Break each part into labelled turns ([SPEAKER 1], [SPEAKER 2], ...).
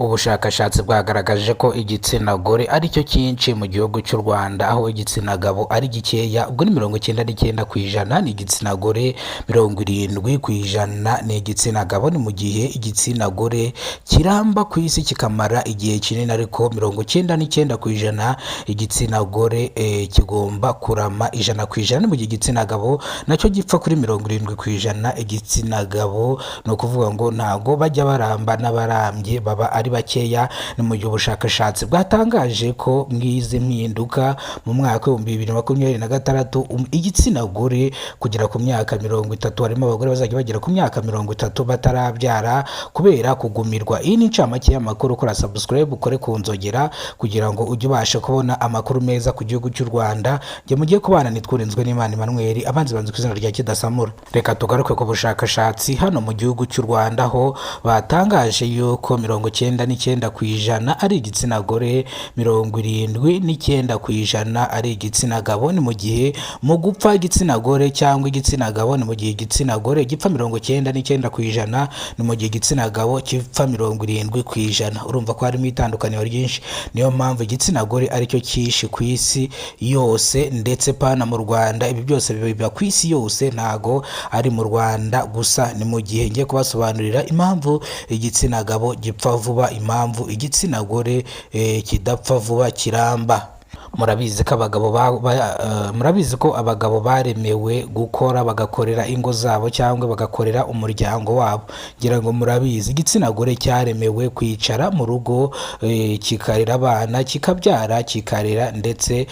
[SPEAKER 1] Ubushakashatsi bwagaragaje ko igitsina gore ari cyo cyinshi mu gihugu cy'u Rwanda, aho igitsina gabo ari gikeya. Ubwo ni 99% ni igitsina gore, 70% ni igitsina gabo. Ni mu gihe igitsina gore kiramba ku isi kikamara igihe kinini, ariko 99% igitsina gore kigomba kurama 100%. Ni mu gihe igitsina gabo nacyo gipfa kuri 70%. Igitsina gabo ni ukuvuga ngo ntago bajya baramba, n'abarambye baba ari bakeya. Ni mu gihe ubushakashatsi bwatangaje ko mwizi mpinduka mu mwaka wa 2026 igitsina gore kugera ku myaka 30, harimo abagore bazajya bagera ku myaka 30 batarabyara kubera kugumirwa. Iyi ni incamake y'amakuru. Kora subscribe, ukore ku nzogera kugira ngo ujye ubasha kubona amakuru meza ku gihugu cy'u Rwanda. Njye mugiye kubana nitwurinzwe n'Imana Emmanuel, abanzi banze ku izina rya Kidasamura. Reka tugaruke ku bushakashatsi hano mu gihugu cy'u Rwanda, ho batangaje yuko 99% ari igitsina gore, 79% ari igitsina gabo. Ni mu gihe mu gupfa igitsina gore cyangwa igitsina gabo, ni mu gihe igitsina gore gipfa 99%, ni mu gihe igitsina gabo gipfa 70%. Urumva ko harimo itandukaniro ryinshi. Niyo mpamvu igitsina gore ari cyo cyishi ku isi yose, ndetse pana mu Rwanda. Ibi byose biba ku isi yose, ntago ari mu Rwanda gusa. Ni mu gihe ngiye kubasobanurira impamvu igitsina gabo gipfa vuba, impamvu igitsina gore kidapfa vuba kiramba. Murabizi ko abagabo baremewe gukora, bagakorera ingo zabo cyangwa bagakorera umuryango wabo. Ngira ngo murabizi igitsina gore cyaremewe kwicara mu rugo, kikarera abana, kikabyara, kikarera, ndetse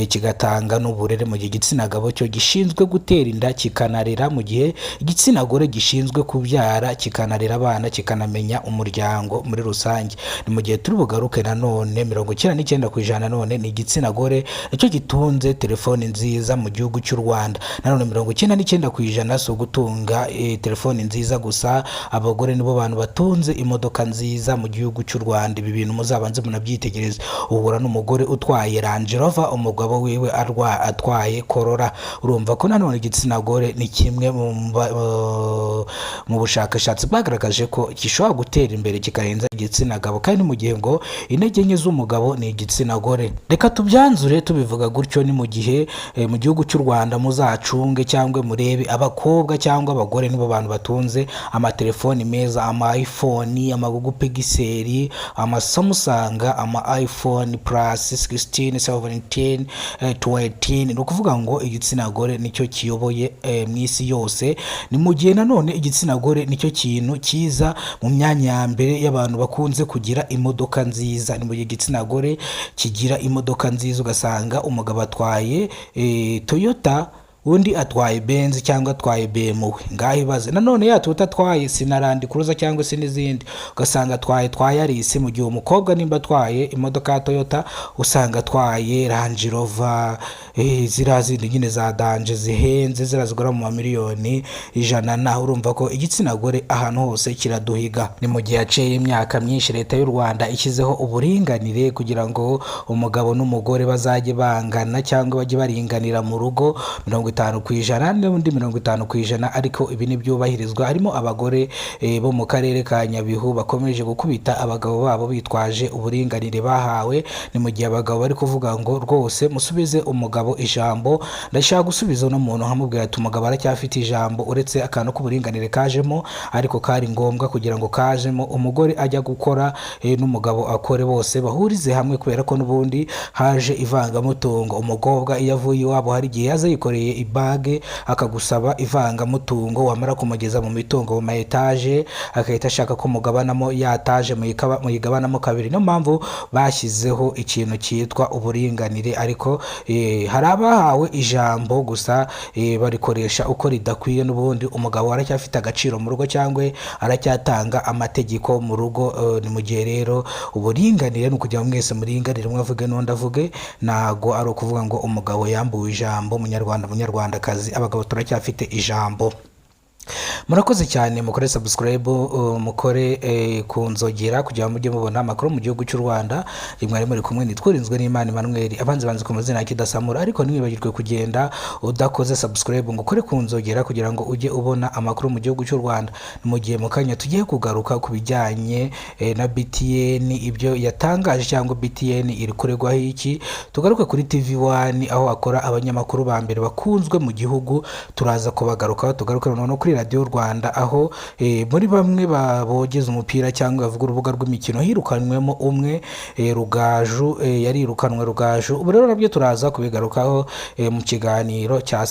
[SPEAKER 1] kigatanga n'uburere. Mu gihe igitsina gabo cyo gishinzwe gutera inda kikanarera, mu gihe igitsina gore gishinzwe kubyara, kikanarera abana, kikanamenya umuryango muri rusange. Ni mu gihe turi bugaruke nanone 99% nanone ni igitsina gore nicyo gitunze telefoni nziza mu gihugu cy'u Rwanda. Nanone 99% so gutunga telefoni nziza gusa, abagore nibo bantu batunze imodoka nziza mu gihugu cy'u Rwanda. Ibi bintu muzabanze munabyitegereza. Uhura n'umugore utwaye Range Rover, umugabo wiwe atwaye Corolla. Urumva ko nanone igitsina gore ni kimwe mu bushakashatsi bwagaragaje ko gishobora gutera imbere kikarenza igitsina gabo, kandi mu gihe ngo intege nke z'umugabo ni igitsina gore. Reka tubyanzure tubivuga gutyo. Ni mu gihe mu gihugu cy'u Rwanda muzacunge cyangwa murebe abakobwa cyangwa abagore nibo bantu batunze amatelefoni meza, ama iPhone, ama Google Pixel, ama Samsung, ama iPhone Plus 16, 17, 20. Ni ukuvuga ngo igitsina gore nicyo kiyoboye mu isi yose. Ni mu gihe nanone igitsina gore nicyo kintu kiza mu myanya ya mbere y'abantu bakunze kugira imodoka nziza. Ni mu gihe igitsina gore kigira imodoka nziza, ugasanga umugabo atwaye Toyota, undi atwaye Benz cyangwa atwaye BMW. Ngaho ibaze nanone ya Toyota atwaye Sinarandi Cruiser cyangwa se n'izindi, ugasanga atwaye Yaris. Mu gihe umukobwa nimba atwaye imodoka ya Toyota, usanga atwaye Range Rover, ziriya zindi nyine za danje zihenze, zirazigura mu miliyoni 100. Urumva ko igitsina gore ahantu hose kiraduhiga. Ni mu gihe yaciye imyaka myinshi leta y'u Rwanda ishyizeho uburinganire kugira ngo umugabo n'umugore bazajye bangana cyangwa bajye baringanira mu rugo 50% n'undi 50%, ariko ibi ntibyubahirizwa. Harimo abagore bo mu karere ka Nyabihu bakomeje gukubita abagabo babo bitwaje uburinganire bahawe. Ni mu gihe abagabo bari kuvuga ngo rwose musubize umugabo ijambo. Ndashaka gusubiza no muntu hamubwira ati umugabo aracyafite ijambo, uretse akantu k'uburinganire kajemo, ariko kari ngombwa kugira ngo kajemo. Umugore ajya gukora n'umugabo akore, bose bahurize hamwe, kubera ko n'ubundi haje ivangamutungo. Umukobwa iyo avuye iwabo hari igihe yaza yikoreye ibage akagusaba ivangamutungo, wamara kumugeza mu mitungo mu etaje akahita ashaka ko mugabanamo yataje muyigabanamo kabiri. Niyo mpamvu bashyizeho ikintu cyitwa uburinganire, ariko hari abahawe ijambo gusa barikoresha uko ridakwiye. N'ubundi umugabo aracyafite agaciro mu rugo cyangwa aracyatanga amategeko mu rugo. Ni mu gihe rero uburinganire ni ukugira mwese muringanire, umwe avuge n'undi avuge. Ntago ari ukuvuga ngo umugabo yambuwe ijambo. Munyarwandakazi, abagabo turacyafite ijambo. murakoze cyane, mukore subscribe, mukore ku nzogera kugira ngo mujye mubona amakuru mu gihugu cy'u Rwanda. Rimwe muri kumwe nitwurinzwe n'Imana Emmanuel, abanzi banze ku mazina ya Kidasamura, ariko ntiwibagirwe kugenda udakoze subscribe ngo ukore ku nzogera kugira ngo ujye ubona amakuru mu gihugu cy'u Rwanda. Mu gihe mu kanya tugiye kugaruka ku bijyanye na BTN, ibyo yatangaje cyangwa BTN iri kuregwaho iki. Tugaruke kuri TV1 aho akora abanyamakuru ba mbere bakunzwe mu gihugu, turaza kubagaruka. Tugaruke noneho kuri Radio Rwanda aho muri bamwe babogeza umupira cyangwa bavuga urubuga rw'imikino hirukanwemo umwe Rugaju, yari irukanwe Rugaju. Ubu rero nabyo turaza kubigarukaho mu kiganiro cya